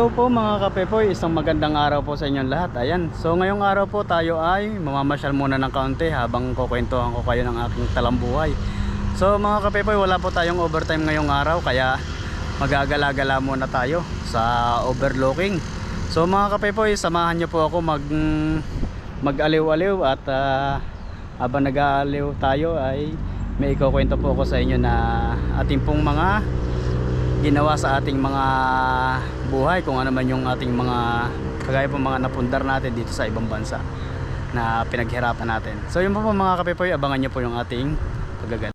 Hello po mga kapepoy, isang magandang araw po sa inyong lahat. Ayan, so ngayong araw po tayo ay mamamasyal muna ng kaunti habang kukwentuhan ko kayo ng aking talambuhay. So mga kapepoy, wala po tayong overtime ngayong araw, kaya magagala-gala muna tayo sa overlooking. So mga kapepoy, samahan nyo po ako mag-aliw-aliw at habang nag-aaliw tayo ay may ikukwento po ako sa inyo na ating pong mga ginawa sa ating mga buhay, kung ano man yung ating mga kagaya po mga napundar natin dito sa ibang bansa na pinaghirapan natin. So yun po mga kapepoy, abangan nyo po yung ating paggagal.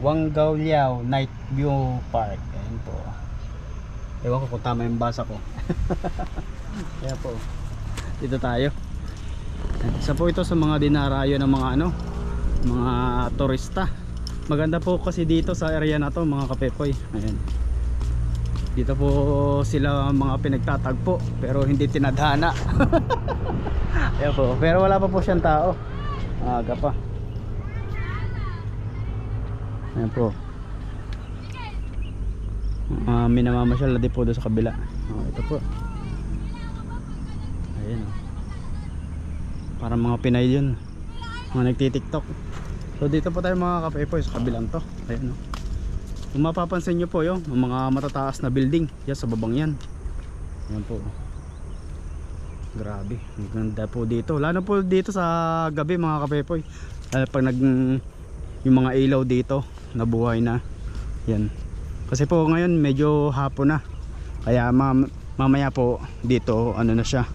Wanggaw Liao Night View Park. Ayan po. Ewan ko kung tama yung basa ko. Kaya po, dito tayo. Isa po ito sa mga dinarayo ng mga mga turista. Maganda po kasi dito sa area na to mga kapepoy. Ayan. Dito po sila mga pinagtatagpo pero hindi tinadhana. Ayan po. Pero wala pa po siyang tao. Aga pa. Ayan po. Minamamasyal na din po doon sa kabila. Ito po. Ayan. Parang mga Pinay yun. Mga nagtitiktok. So dito po tayo mga kapepoy sa kabilang to. Ayan. Kung mapapansin nyo po yung mga matataas na building. Yan sa babang yan. Ayan po. Grabe. Maganda po dito. Lalo po dito sa gabi mga kapepoy. Pag yung mga ilaw dito nabuhay na yan, kasi po ngayon medyo hapon na, kaya mamaya po dito ano na siya,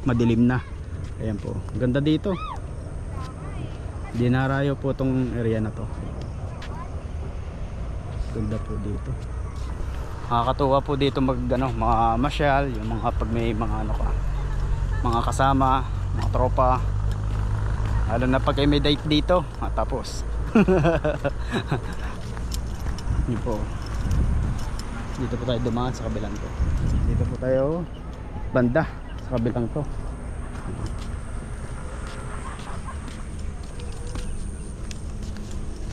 madilim na. Ayan po, ganda dito, dinarayo po tong area na to, ganda po dito, nakakatuwa po dito mga masyal, yung mga pag may mga mga kasama, mga tropa. Lalo na pag may date dito, tapos yun po. Dito po tayo dumaan sa kabilang to. Dito po tayo banda sa kabilang to.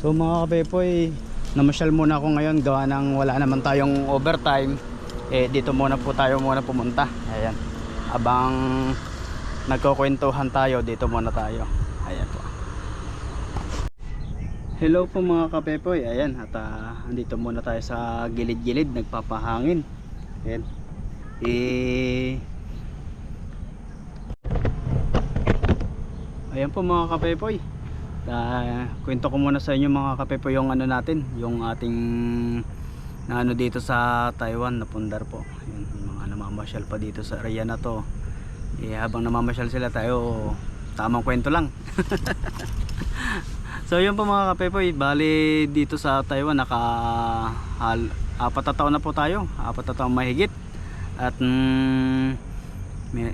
So mga kapepoy, namasyal muna ako ngayon gawa ng wala naman tayong overtime. Dito muna po tayo pumunta. Ayan. Abang nagkukwentuhan tayo, dito muna tayo. Ayan po. Hello po mga kapepoy, ayan at andito muna tayo sa gilid-gilid nagpapahangin. Ayan. Ayan po mga kapepoy. Kwento ko muna sa inyo mga kapepoy yung ano natin, yung ating na ano dito sa Taiwan na pundar po. Ayan, mga namamasyal pa dito sa area na to. Habang namamasyal sila tayo, tamang kwento lang. So yun po mga kapepoy, bali dito sa Taiwan apat na taon na po tayo, apat na taon mahigit. At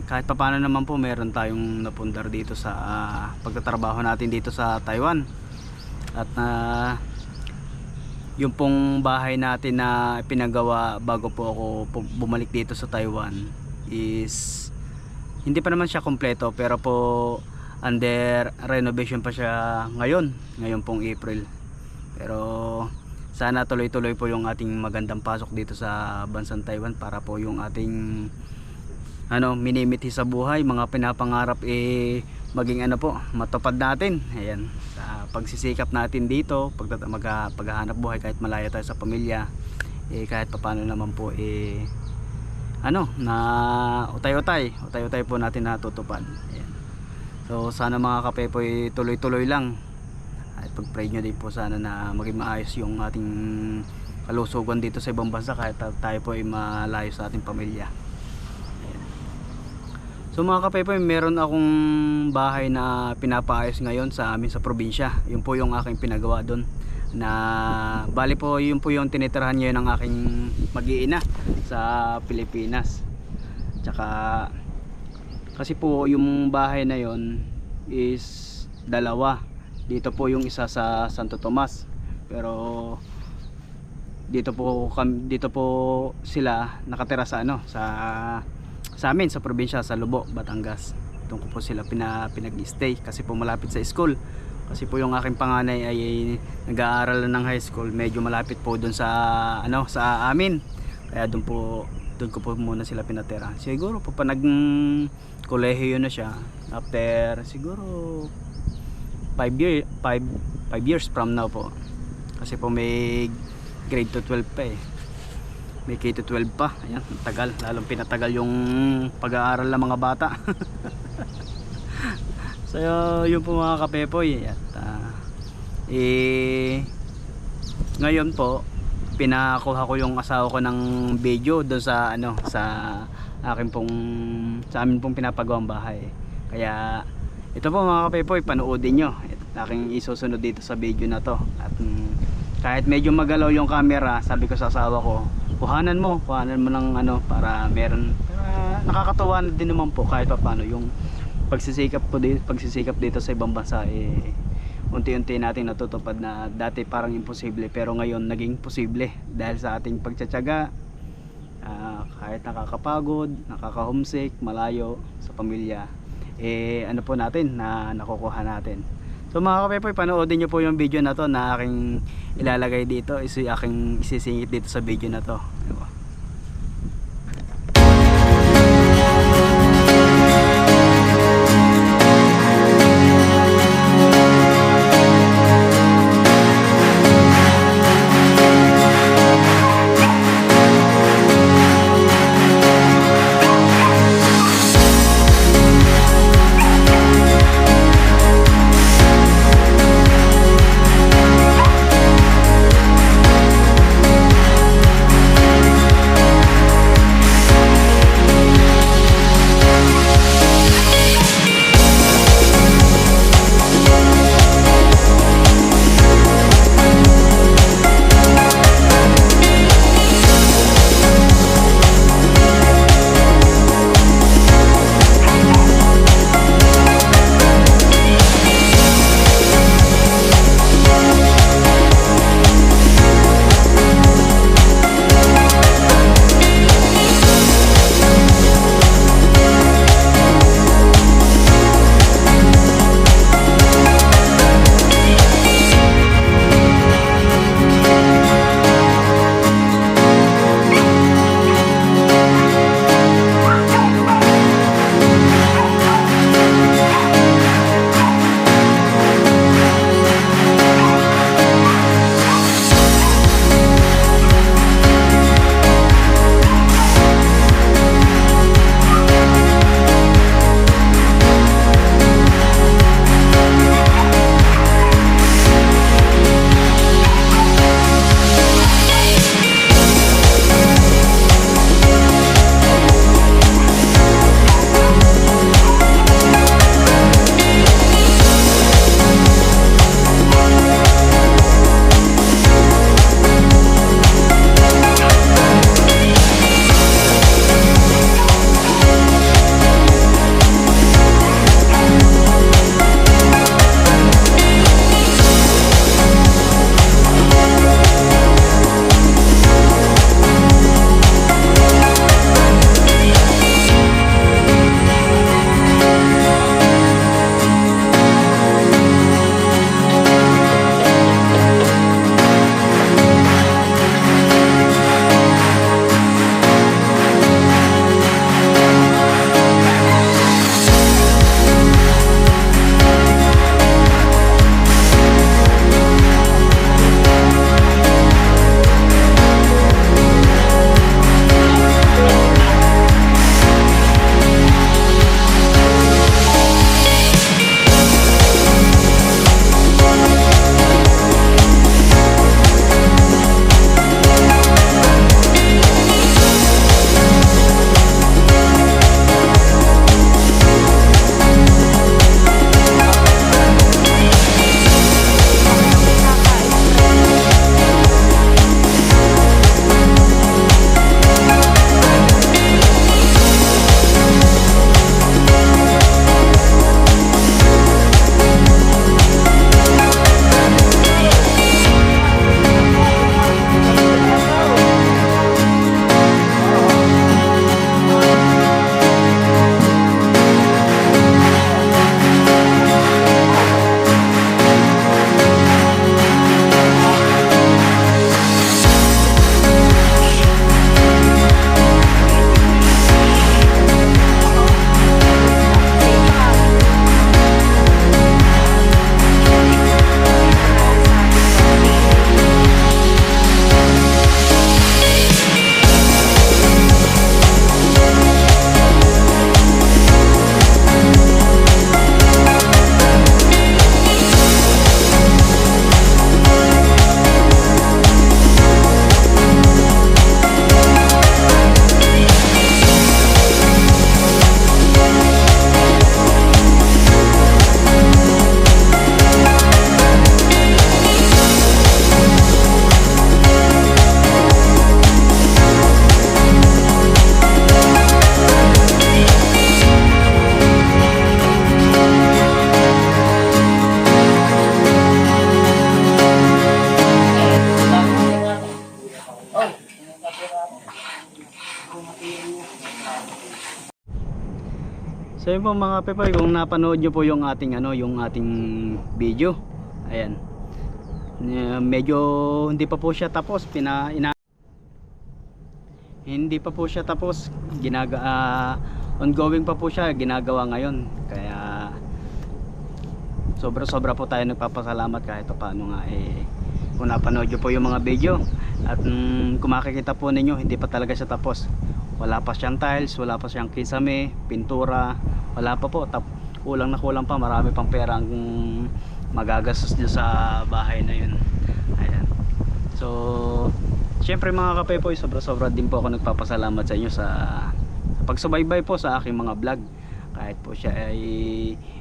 kahit pa paano naman po meron tayong napundar dito sa pagtatrabaho natin dito sa Taiwan. At yung pong bahay natin na pinagawa bago po ako bumalik dito sa Taiwan is hindi pa naman siya kompleto, pero po under renovation pa siya ngayon pong April. Pero sana tuloy-tuloy po yung ating magandang pasok dito sa bansang Taiwan para po yung ating minimiti sa buhay, mga pinapangarap maging matupad natin. Ayan, sa pagsisikap natin dito, paghahanap buhay kahit malayo tayo sa pamilya, kahit papaano naman po na utay-utay po natin natutupad. Ayan. So sana mga kapepoy tuloy-tuloy lang at pag-pray nyo din po sana na maging maayos yung ating kalusugan dito sa ibang bansa kahit tayo po ay malayo sa ating pamilya. Ayan. So mga kapepoy, meron akong bahay na pinapaayos ngayon sa amin sa probinsya. Yun po yung aking pinagawa doon, na bali po yun po yung tinitirahan ngayon ng aking mag-iina sa Pilipinas. Tsaka kasi po yung bahay na yon is dalawa. Dito po yung isa sa Santo Tomas, pero dito po sila nakatira sa sa amin sa probinsya, sa Lubo, Batangas. Doon ko po sila pinag-stay kasi po malapit sa school. Kasi po yung aking panganay ay nag-aaral ng high school, medyo malapit po doon sa sa amin. Kaya doon ko po muna sila pinatira. Siguro po pa kolehiyo na siya after siguro 5 years from now po. Kasi po may grade to 12 pa may K to 12 pa. Ayan, tagal, lalong pinatagal yung pag-aaral ng mga bata. So yun po mga kapepoy. At ngayon po pinakuha ko yung asawa ko ng video doon sa sa amin pong pinapagawang bahay. Kaya ito po mga kapepoy, panoodin nyo aking isusunod dito sa video na to. At kahit medyo magalaw yung camera, sabi ko sa asawa ko, kuhanan mo ng para nakakatuwa din naman po kahit pa paano yung pagsisikap dito sa ibang bansa. Unti-unti nating natutupad na dati parang imposible, pero ngayon naging posible dahil sa ating pagtsatsaga. Kahit nakakapagod, nakaka-homesick, malayo sa pamilya, po natin na nakukuha natin. So mga kapepoy, panoodin nyo po yung video na to na aking ilalagay dito, aking isisingit dito sa video na to. Diba? So yun po mga kapepoy, kung napanood nyo po yung ating yung ating video, ayan, medyo hindi pa po siya tapos, hindi pa po siya tapos, ongoing pa po siya, ginagawa ngayon. Kaya sobra po tayo nagpapasalamat kahit paano nga kung napanood nyo po yung mga video. At kung makikita po ninyo, hindi pa talaga siya tapos. Wala pa siyang tiles, wala pa siyang kisame, pintura, wala pa po. Kulang na kulang pa, marami pang pera ang magagastos nyo sa bahay na yun. Ayan. So syempre mga kapepoy, sobra din po ako nagpapasalamat sa inyo sa pagsubaybay po sa aking mga vlog. Kahit po siya ay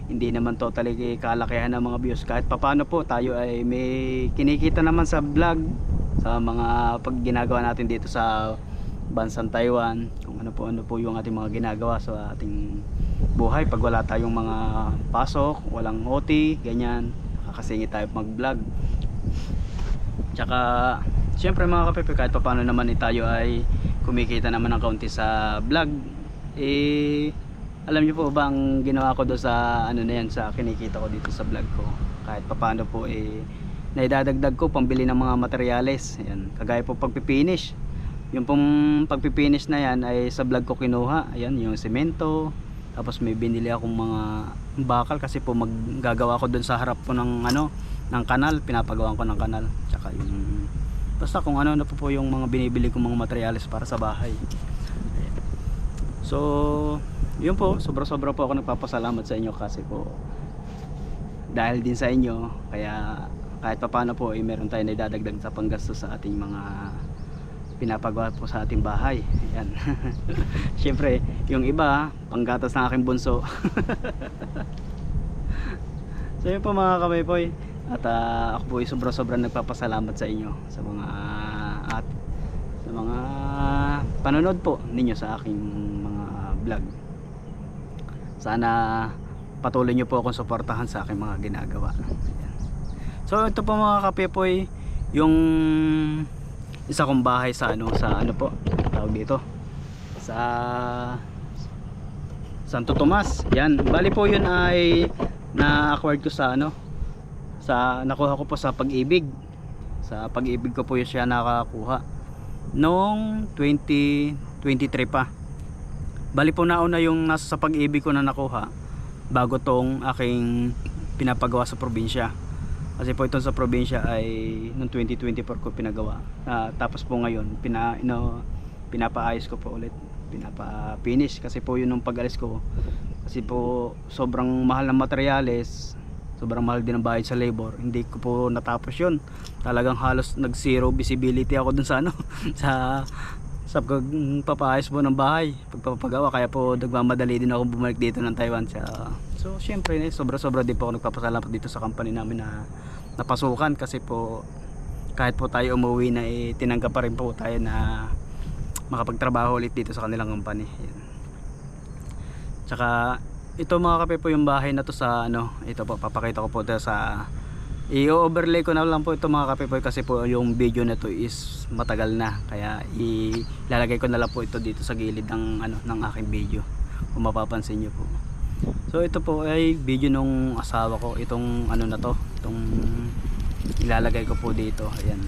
hindi naman totally kalakihan ng mga views, kahit papano po tayo ay may kinikita naman sa vlog, sa mga pag ginagawa natin dito sa bansang Taiwan, kung ano po yung ating mga ginagawa sa ating buhay pag wala tayong mga pasok, walang OT, ganyan, nakakasingit tayo mag vlog. Tsaka syempre mga kapepe, kahit paano naman tayo ay kumikita naman ng kaunti sa vlog. Alam niyo po ba ang ginawa ko do sa na yan, sa kinikita ko dito sa vlog ko, kahit paano po naidadagdag ko pambili ng mga materyales. Ayan, kagaya po pagpipinish, yung pong pagpipinish na yan ay sa vlog ko kinuha. Ayan, yung semento, tapos may binili akong mga bakal kasi po maggagawa ko dun sa harap po ng ng kanal, pinapagawan ko ng kanal. Tsaka yung basta kung ano po yung mga binibili kong mga materyales para sa bahay. Ayan. So yun po, sobra po ako nagpapasalamat sa inyo kasi po dahil din sa inyo, kaya kahit paano po meron tayong naidadagdag sa panggastos sa ating mga pinapagawa po sa ating bahay. Ayan. Siyempre yung iba panggatas ng aking bunso. So yun po mga kamaypoy, at ako po ay sobra nagpapasalamat sa inyo sa mga panonood po ninyo sa aking mga vlog. Sana patuloy nyo po akong suportahan sa aking mga ginagawa. Ayan. So ito po mga kapepoy, yung isa kong bahay sa po tawag dito, sa Santo Tomas. Yan, bali po yun ay na-acquired ko sa nakuha ko po sa Pag-ibig. Sa Pag-ibig ko po yun siya nakakuha noong 2023 pa. Bali po nauna yung nasa sa Pag-ibig ko na nakuha bago tong aking pinapagawa sa probinsya. Kasi po ito sa probinsya ay noong 2024 ko pinagawa. Tapos po ngayon pinapaayos ko po ulit, pinapa-finish kasi po yun nung pag-alis ko. Kasi po sobrang mahal ng materyales, sobrang mahal din ang bayad sa labor. Hindi ko po natapos yun. Talagang halos nag zero visibility ako dun sa sa pagpapaayos po ng bahay, pagpapagawa. Kaya po nagmamadali din ako bumalik dito ng Taiwan. So syempre sobra din po ako nagpapasalamat dito sa company namin na napasukan, kasi po kahit po tayo umuwi na tinanggap pa rin po tayo na makapagtrabaho ulit dito sa kanilang company. Yan. Tsaka ito mga kape po yung bahay na to sa ito po papakita ko po ito sa i-overlay ko na lang po ito mga kape po, kasi po yung video na to is matagal na, kaya ilalagay ko na lang po ito dito sa gilid ng ng aking video kung mapapansin niyo po. So ito po ay video nung asawa ko, itong na to, itong ilalagay ko po dito. Ayan,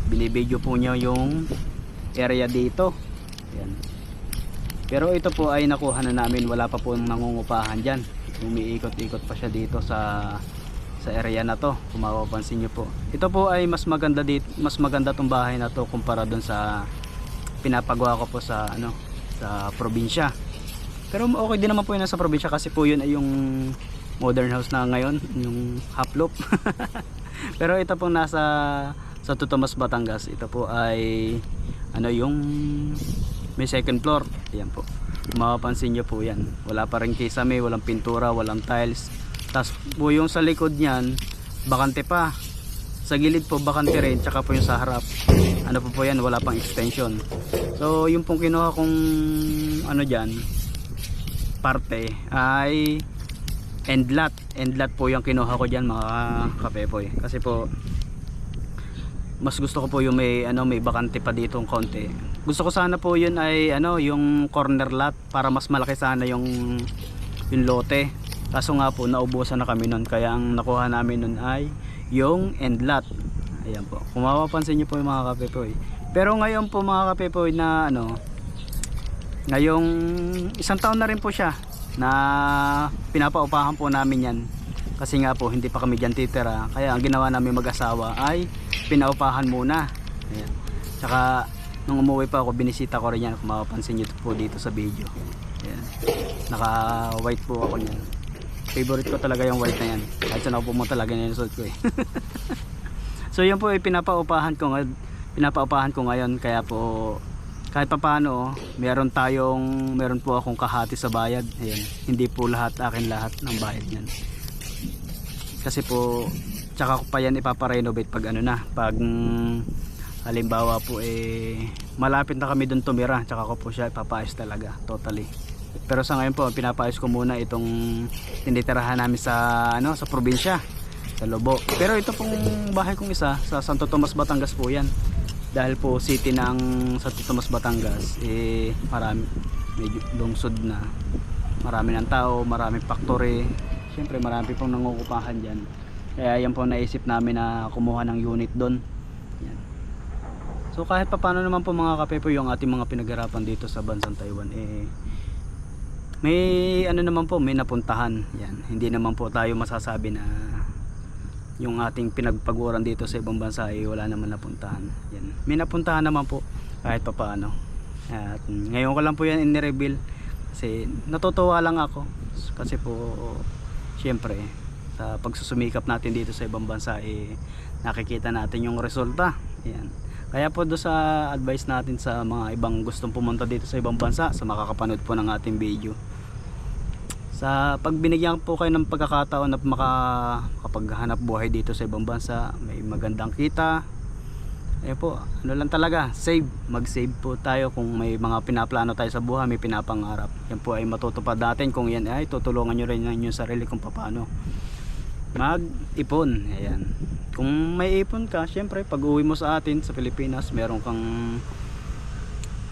binibideo po niya yung area dito. Ayan. Pero ito po ay nakuha na namin, wala pa po nangungupahan dyan, umiikot-ikot pa siya dito sa area na to, kung mapapansin nyo po. Ito po ay mas maganda dito, mas maganda tong bahay na to kumpara dun sa pinapagawa ko po sa sa probinsya. Pero okay din naman po yun sa probinsya, kasi po yun ay yung modern house na ngayon, yung half loop. Pero ito po nasa Santo Tomas, Batangas. Ito po ay yung may second floor. Ayan po, mapapansin nyo po yan, wala pa rin kisame, walang pintura, walang tiles. Tapos po yung sa likod nyan bakante pa, sa gilid po bakante rin, tsaka po yung sa harap po yan, wala pang extension. So yung pong kinuha kong dyan parte ay end lot po yung kinuha ko dyan mga kapepoy, kasi po mas gusto ko po yung may bakante pa dito ng konti. Gusto ko sana po yun ay yung corner lot, para mas malaki sana yung yung lote. Kaso nga po naubusan na kami nun, kaya ang nakuha namin nun ay yung end lot. Ayan po, kung mapapansin nyo po yung mga kapepoy. Pero ngayon po mga kapepoy na ano, ngayong isang taon na rin po siya na pinapaupahan po namin yan, kasi nga po hindi pa kami dyan titira, kaya ang ginawa namin mag-asawa ay pinaupahan muna. Ayan. Tsaka nung umuwi pa ako, binisita ko rin yan, kung mapapansin nyo po dito sa video. Ayan. Naka white po ako niyan. Favorite ko talaga yung white na yan, kahit saan ako pumunta lagi na yung suot ko eh. So yan po ay pinapaupahan ko ngayon, kaya po kahit pa paano meron po akong kahati sa bayad. Ayan. Hindi po lahat akin lahat ng bayad niyan, kasi po tsaka ko pa yan ipaparenovate pag ano na, pag halimbawa po malapit na kami dun tumira, tsaka ko po siya ipapaayos talaga totally. Pero sa ngayon po pinapaayos ko muna itong tinitirahan namin sa sa probinsya, sa Lobo. Pero ito pong bahay kong isa sa Santo Tomas, Batangas po yan. Dahil po city ng Santo Tomas, Batangas, marami, medyo lungsod na, marami ng tao, maraming factory, siyempre marami pong nangungupahan dyan. Kaya yan po naisip namin na kumuha ng unit doon. Yan. So kahit pa paano naman po mga kapepo yung ating mga pinaghirapan dito sa bansang Taiwan, may ano naman po, may napuntahan. Yan. Hindi naman po tayo masasabi na yung ating pinagpaguran dito sa ibang bansa ay wala naman napuntahan. Yan. May napuntahan naman po kahit pa paano. At ngayon ko lang po yan in-reveal kasi natutuwa lang ako, kasi po syempre sa pagsusumikap natin dito sa ibang bansa nakikita natin yung resulta. Yan. Kaya po do sa advice natin sa mga ibang gustong pumunta dito sa ibang bansa, sa makakapanood po ng ating video, sa pag binigyan po kayo ng pagkakataon na makapaghanap buhay dito sa ibang bansa, may magandang kita, po ano lang talaga, mag-save po tayo. Kung may mga pinaplano tayo sa buhay, may pinapangarap, yan po ay matutupad natin kung yan ay tutulungan nyo rin yung sarili kung paano mag-ipon. Ayan. Kung may ipon ka, syempre pag uwi mo sa atin sa Pilipinas, meron kang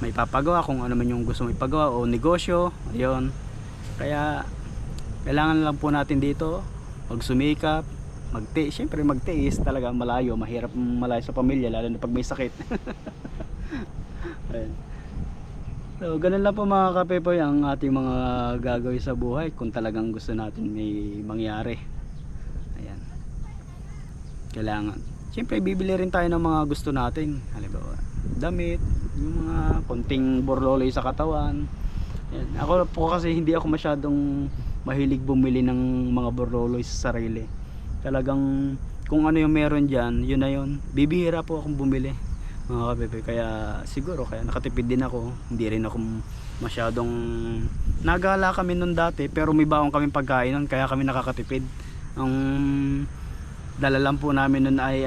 may papagawa kung ano man yung gusto mo ipagawa o negosyo. Ayun. Kaya kailangan lang po natin dito magsumikap, syempre magtiis talaga, malayo, mahirap malayo sa pamilya lalo na pag may sakit. Ayun. So ganun lang po mga kapepoy ang ating mga gagawin sa buhay kung talagang gusto natin may mangyari. Ayan. Kailangan syempre bibili rin tayo ng mga gusto natin, halimbawa damit, yung mga konting borloloy sa katawan. Ayan. Ako po kasi hindi ako masyadong mahilig bumili ng mga borloloy sa sarili. Talagang kung ano yung meron dyan, yun na yun. Bibihira po akong bumili mga kapepe, kaya siguro kaya nakatipid din ako. Hindi rin ako masyadong, nagala kami nun dati pero may baong kaming pagkain nun, kaya kami nakakatipid. Ang dala lang po namin nun ay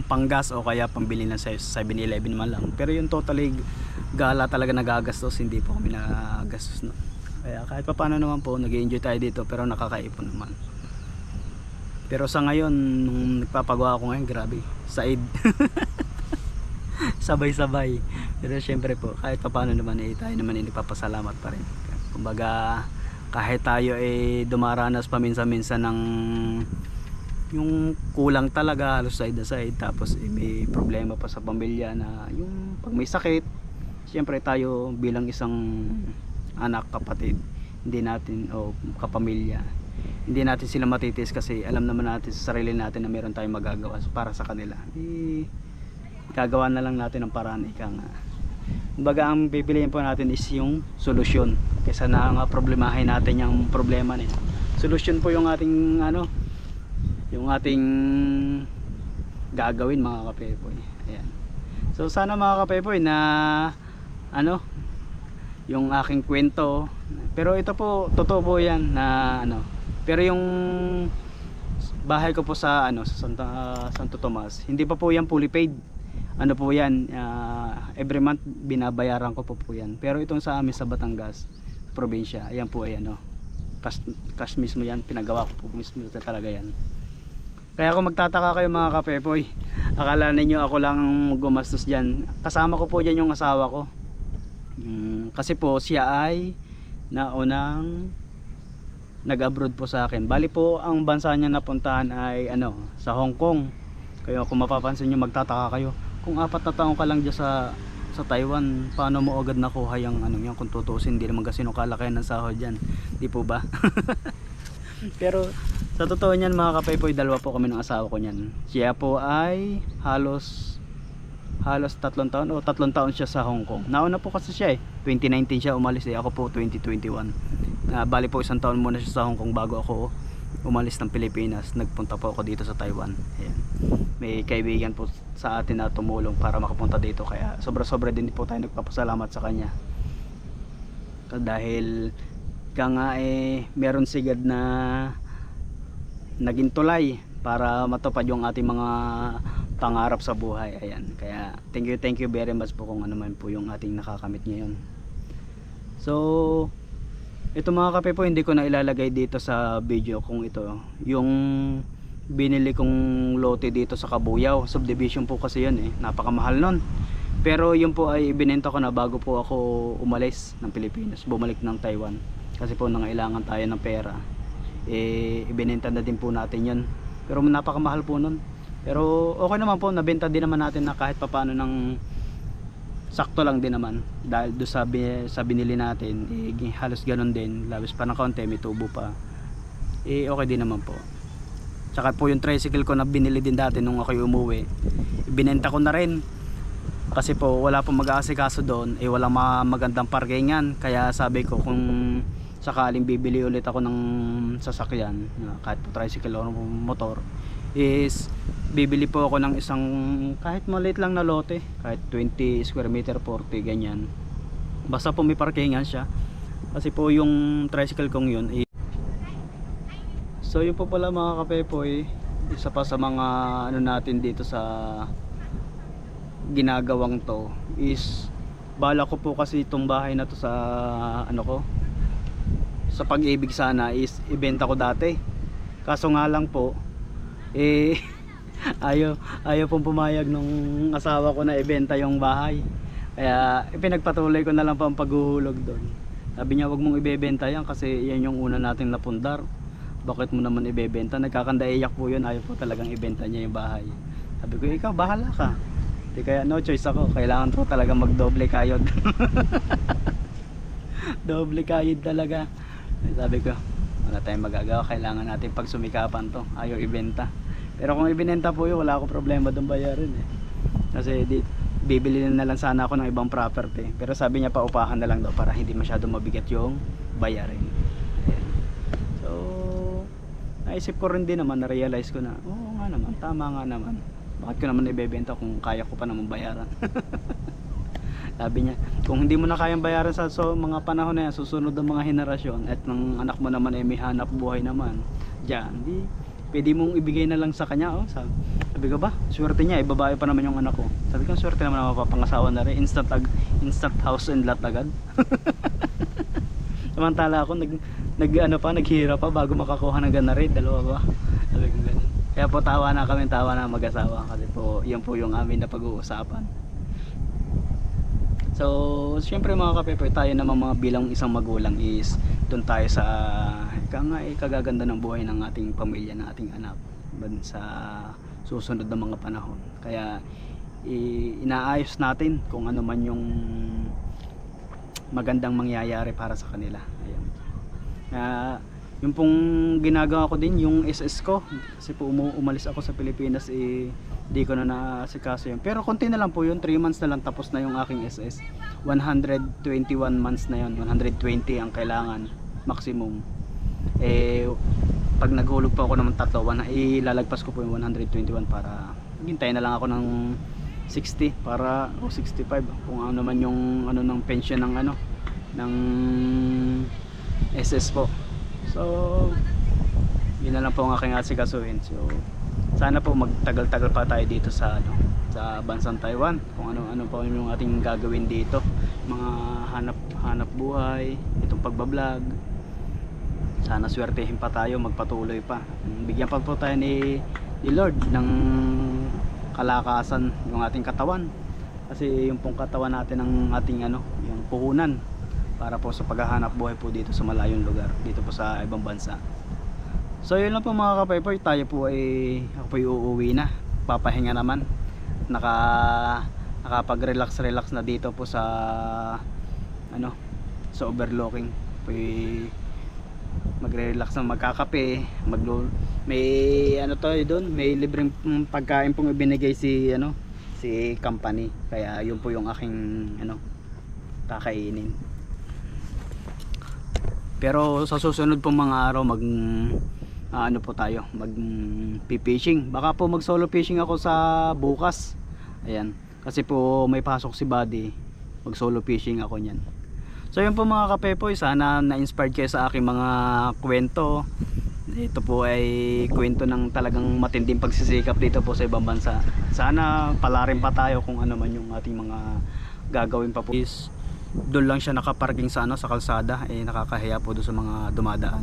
panggas o kaya pambili ng 7-Eleven man lang. Pero yung totally gala talaga nagagastos, hindi po kami nagagastos no. Kaya kahit pa paano naman po nag-enjoy tayo dito, pero nakakaipon naman. Pero sa ngayon nung nagpapagawa ako ngayon, grabe, said. Sabay-sabay. Pero syempre po kahit pa paano naman tayo naman nagpapasalamat pa rin. Kumbaga kahit tayo dumaranas paminsan-minsan ng yung kulang talaga, halos side na side, tapos may problema pa sa pamilya na yung pag may sakit, syempre tayo bilang isang anak, kapatid, hindi natin o kapamilya, hindi natin sila matitis kasi alam naman natin sa sarili natin na meron tayong magagawa para sa kanila. Gagawa na lang natin ng paraan, ika nga. Kumbaga ang pipiliin po natin is yung solusyon kaysa na nga problemahin natin yung problema nito. Solusyon po yung ating yung ating gagawin mga kapepoy. Ayan. So sana mga kapepoy na yung aking kwento, pero ito po totoo po yan na pero yung bahay ko po sa Santo Tomas, hindi pa po yan fully paid. Po yan, every month binabayaran ko po yan. Pero itong sa amin sa Batangas probinsya, ayan po ay cash mismo yan, pinagawa ko po mismo talaga yan. Kaya kung magtataka kayo mga kapepoy, akala ninyo ako lang gumastos dyan, kasama ko po dyan yung asawa ko. Kasi po siya ay na unang nag-abroad po sa akin. Bali po ang bansa niya napuntahan ay sa Hong Kong. Kaya kung mapapansin niyo, magtataka kayo kung 4 na taon ka lang diyan sa Taiwan, paano mo agad nakuha yung yan, kung tutusin, hindi naman kasi kalakayan ng sahod diyan, di po ba? Pero sa totoo niyan mga kapaypoy, dalawa po kami ng asawa ko niyan. Siya po ay halos 3 taon o 3 taon siya sa Hong Kong. Nauna po kasi siya 2019 siya umalis ako po 2021. Bali po 1 taon muna siya sa Hong Kong bago ako umalis ng Pilipinas. Nagpunta po ako dito sa Taiwan. Ayan. May kaibigan po sa atin na tumulong para makapunta dito, kaya sobra din po tayo nagpapasalamat sa kanya. Dahil meron sigad na naging tulay para matupad yung ating mga pangarap sa buhay. Ayan. Kaya thank you very much po kung ano man po yung ating nakakamit ngayon. So ito mga kape po, hindi ko na ilalagay dito sa video kung ito yung binili kong lote dito sa Kabuyao subdivision po kasi yun napakamahal nun, pero yun po ay ibinenta ko na bago po ako umalis ng Pilipinas, bumalik ng Taiwan kasi po nangailangan tayo ng pera. Ibinenta na din po natin yun, pero napakamahal po nun, pero okay naman po, nabenta din naman natin na kahit papaano ng sakto lang din naman, dahil do sa binili natin halos ganun din, labis pa ng kaunti, may tubo pa, okay din naman po. Tsaka po yung tricycle ko na binili din dati nung ako umuwi, ibinenta ko na rin kasi po wala pong mag-aasikaso doon, walang magandang parkingan, kaya sabi ko kung sakaling bibili ulit ako ng sasakyan, kahit po tricycle o motor, is bibili po ako ng isang kahit maliit lang na lote, kahit 20 square meter, 40 ganyan, basta po may parkingan siya, kasi po yung tricycle kong yun so yun po pala mga kapepoy, isa pa sa mga natin dito sa ginagawang to is bala ko po kasi itong bahay na to sa sa Pag-ibig sana is ibenta ko dati, kaso nga lang po ayaw pong pumayag nung asawa ko na ibenta yung bahay, kaya ipinagpatuloy ko na lang po ang paghuhulog doon. Sabi niya, wag mong ibebenta yan kasi yan yung una nating napundar, bakit mo naman ibebenta? Nagkakandaiyak po yun, ayaw po talagang ibenta niya yung bahay. Sabi ko, ikaw bahala ka, di kaya no choice ako, kailangan po talaga magdoble kayod. Doble kayod talaga. Sabi ko, wala tayong magagawa, kailangan natin pagsumikapan to, ayaw ibenta. Pero kung ibinenta po yun, wala akong problema doon bayarin kasi bibili na lang sana ako ng ibang property, pero sabi niya paupahan na lang daw para hindi masyado mabigat yung bayarin. Ayan. So naisip ko rin din naman, na-realize ko na oo nga naman, tama nga naman, bakit ko naman ibebenta kung kaya ko pa naman bayaran. Sabi niya, kung hindi mo na kayang bayaran sa mga panahon na yan, susunod ng mga henerasyon at ng anak mo naman may hanap buhay naman dyan, di pwede mong ibigay na lang sa kanya. Sabi ko ba, swerte niya, babae pa naman yung anak ko. Sabi ko, swerte naman na mapapangasawa na rin, instant house and lot agad. Samantala ako naghihirap pa bago makakuha ng ganari, dalawa ba. Sabi ko ganun. Kaya po tawa na mag-asawa kasi po yan po yung amin na pag-uusapan. So syempre mga kapepe, tayo naman mga bilang isang magulang is doon tayo sa kagaganda ng buhay ng ating pamilya, ng ating anak sa susunod na mga panahon. Kaya inaayos natin kung ano man yung magandang mangyayari para sa kanila. Ayan. Yung pong ginagawa ko din yung SS ko, kasi po umalis ako sa Pilipinas, di ko na naasikaso yun, pero konti na lang po yun, 3 months na lang tapos na yung aking SS. 121 months na yun, 120 ang kailangan maximum. Pag naghulog pa ako ng tatlo, ilalagpas ko po yung 121 para hintayin na lang ako ng 60 para 65 kung ano man yung ng pension ng SS po. So yun na lang po ang aking asikasuhin. So sana po magtagal-tagal pa tayo dito sa bansang Taiwan, kung ano pa yung ating gagawin dito, mga hanap buhay, itong pagbablog. Sana swertehin pa tayo, magpatuloy pa, bigyan pa po tayo ni Lord ng kalakasan yung ating katawan, kasi yung pong katawan natin ng ating yung puhunan, para po sa paghahanap buhay po dito sa malayong lugar, dito po sa ibang bansa. So yun lang po mga kapaypoy, tayo po ay ako po uuwi na, papahinga naman, nakapag-relax na dito po sa sa overlooking po, magre-relax na, magkakape, may doon, may libreng pagkain pong ibinigay si si company, kaya yun po yung aking kakainin. Pero sa susunod pong mga araw po tayo, fishing, baka po mag solo fishing ako sa bukas, ayan, kasi po may pasok si Buddy, mag solo fishing ako niyan. So yun po mga kapepoy, sana na-inspired kayo sa aking mga kwento. Ito po ay kwento ng talagang matinding pagsisikap dito po sa ibang bansa. Sana palarin pa tayo kung ano man yung ating mga gagawin pa po. Doon lang siya nakaparking sa sa kalsada, nakakahiya po doon sa mga dumadaan.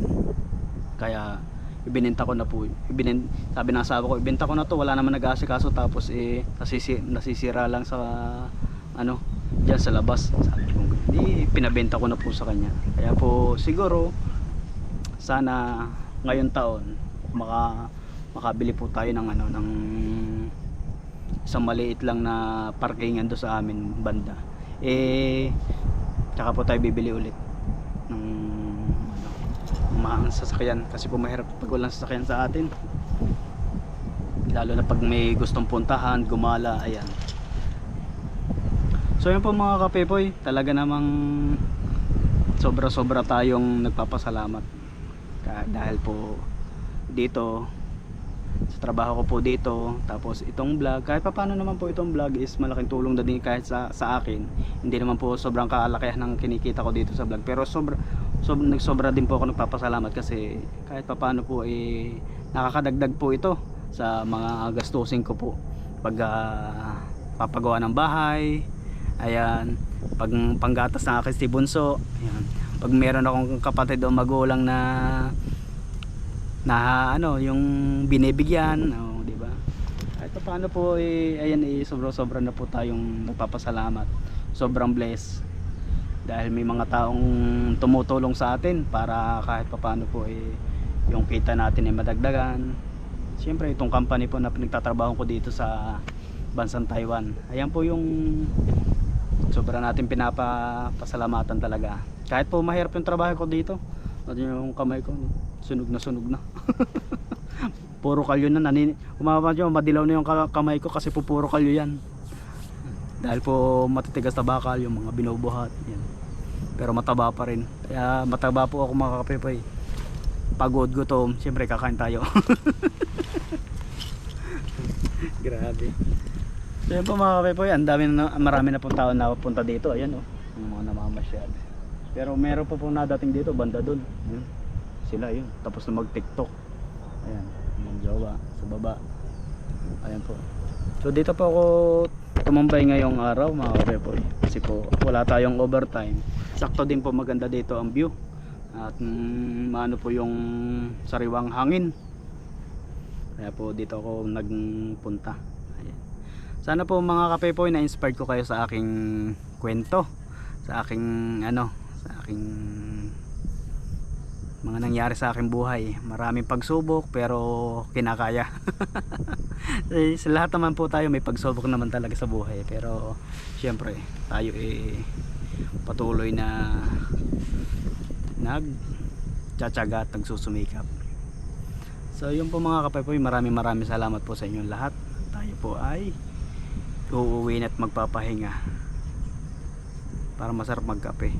Kaya ibinenta ko na po. Sabi ng asawa ko, ibenta ko na to, wala naman nag-aasikaso, tapos nasisira lang sa diyan sa labas. Sabi ko, hindi, pinabenta ko na po sa kanya. Kaya po siguro sana ngayon taon makabili po tayo ng ng isang maliit lang na parkingan do sa amin banda. Tsaka po tayo bibili ulit ng mga sasakyan, kasi po mahirap pag walang sasakyan sa atin, lalo na pag may gustong puntahan, gumala, ayan. So yun po mga kapepoy, talaga namang sobra tayong nagpapasalamat dahil po dito sa trabaho ko po dito, tapos itong vlog, kahit pa paano naman po itong vlog is malaking tulong na din kahit sa akin. Hindi naman po sobrang kalakihan ng kinikita ko dito sa vlog, pero nagsobra din po ako nagpapasalamat, kasi kahit pa paano po nakakadagdag po ito sa mga gastusin ko po pag papagawa ng bahay, ayan, pag panggatas ng aking si Bunso, ayan, pag meron akong kapatid o magulang na yung binibigyan, di ba? Kahit paano po ayan, sobra na po tayong nagpapasalamat, sobrang blessed, dahil may mga taong tumutulong sa atin para kahit paano po yung kita natin ay madagdagan. Siyempre itong company po na pinagtatrabaho ko dito sa bansang Taiwan, ayan po yung sobra natin pinapasalamatan talaga. Kahit po mahirap yung trabaho ko dito, at yung kamay ko sunog na puro kalyo na, madilaw na yung kamay ko kasi po puro kalyo yan, dahil po matitigas na bakal yung mga binubuhat yan. Pero mataba pa rin, kaya mataba po ako mga kapepoy. Pagod, gutom, siyempre kakain tayo. Grabe. So yun po mga kapepoy, marami na pong tao na punta dito, ayan yung mga namamasyal. Pero meron pa pong nadating dito banda doon, sila yun, tapos na mag TikTok, ayan, yung jowa sa baba, ayan po. So dito po ako tumambay ngayong araw mga kapepoy, kasi po wala tayong overtime, sakto din po, maganda dito ang view at maano po yung sariwang hangin, kaya po dito ako nagpunta. Ayan. Sana po mga kapepoy na inspired ko kayo sa aking kwento, sa aking sa aking mga nangyari sa aking buhay. Maraming pagsubok pero kinakaya. Sa lahat naman po tayo may pagsubok naman talaga sa buhay, pero syempre tayo patuloy na nagtsatsaga at nagsusumikap. So yun po mga kapepoy, maraming salamat po sa inyong lahat. Tayo po ay uuwi at magpapahinga para masarap magkape.